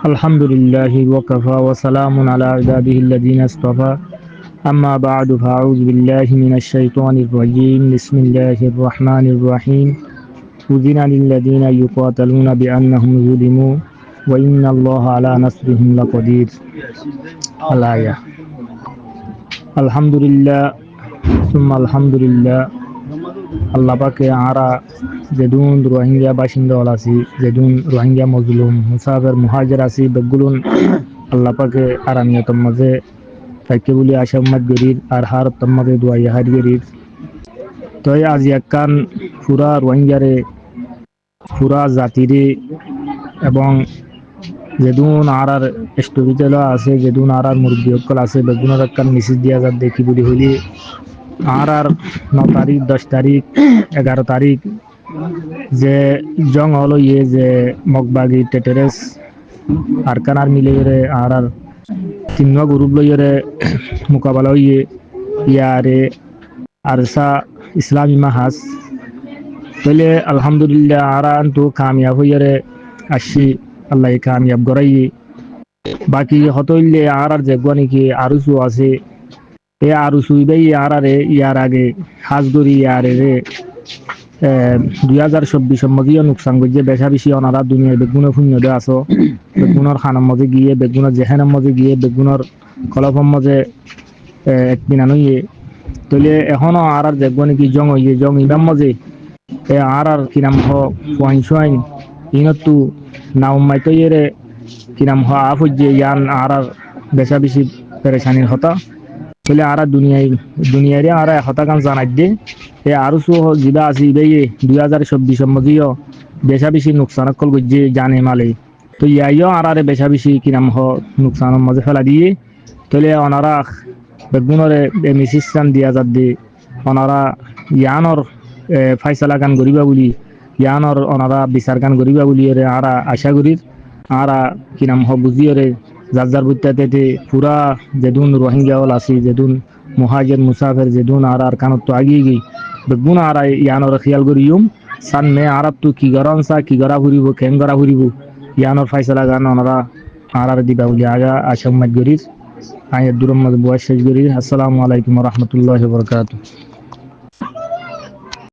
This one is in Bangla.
الحمد لله وكفى وسلام على عباده الذين اصطفى أما بعد فأعوذ بالله من الشيطان الرجيم بسم الله الرحمن الرحيم أذن للذين يقاتلون بأنهم ظلموا وإن الله على نصرهم لقدير الآية الحمد لله ثم الحمد لله আল্লাহ পাকে আরা যেদুন রোহিঙ্গা বাসিন্দা আছি যেদুন রোহিঙ্গা মজলুম মুসাফির মুহাজির আছি বেগুলুন আল্লাহ পাকে আরামিয়তম মাঝে থাকে বলি আশা উম্মত গরির আর হার তম্মাদে দোয়া হার গরির তো আজ একখান পুরা রোহিঙ্গারে পুরা জাতিরে এবং যেদুন আর স্টোরিতেল আছে যেদুন আর মুরব্বী সকল আছে বেগুনের একখান মেসেজ দিয়া যার দেখি বলি হইলে আর 9 তারিখ 10 তারিখ 11 তারিখ যে জং হলো যে মগবাগি টেটেরেস আর কানার মিলে আর তিন গ্রুপ লইরে মোকাবেলা ইয়ারে আরসা ইসলামী মাহাজ তাহলে আলহামদুলিল্লাহ আরান তো কামিয়াব হইরে আসি আল্লাহ কামিয়াব করাই বাকি হতইলে আর যেগুলো কি আরুসু আছে এ আরো সুইবাই ইয়ার আগে হাজগরি ইয়ারে 2024 মধ্যে নুকসান করছে বেশা বেশি অনারা দুনিয়ার বেগুনের শূন্য দে আসো বেগুনের খানার মধ্যে গিয়ে বেগুনের জেহানের মধ্যে গিয়ে বেগুনের কলফের মধ্যে এক বিনানো তলে এখনো আর দেখবো নাকি জং ইবাম মধ্যে এ আর কিনাম হাইন ইনতু নাউমাই তো কিনাম আফ হচ্ছে ইয়ান আর বেশা বেশি পেরেশানির হতা বলে আর দুনিয়ারে আর হতাকান জানাই দে এ আরো জিবা আছে ইবেই 2024 মধ্যেও বেশা বেশি নুকসান কল গজ্জে জানে মালে তো ইয়াইও আর বেশা বেশি কিনাম নুকসানের মধ্যে ফেলা দিয়ে তলে ওনারা বেগুনরে মিসিস্টান দিয়া যাত দে ওনারা ইয়ানর ফাইসলা গান করিবা বলি ইয়ানর ওনারা বিচার গান করিবা বলি আর আশা করি আর কিনাম বুঝিয়রে যার বুঝতে পুরা যেদুন রোহিঙ্গা হল আসি যেদুন মুহাজির মুসাফির যেদুন আর কানত তো আগিয়ে গই বেগুন আর ইয়ানোর খেয়াল করিম সান মে আরব তো কি গরম সা কি গড়া ফুরিব কেন গড়া ফুরিব ইয়ানোর ফাইসলা গান ওনারা আর দিবা বলি আগা আশা উম্মত গরির আয় দুরম বয়স শেষ গরির আসসালামু আলাইকুম ওয়া রাহমাতুল্লাহি ওয়া বারাকাতুহু।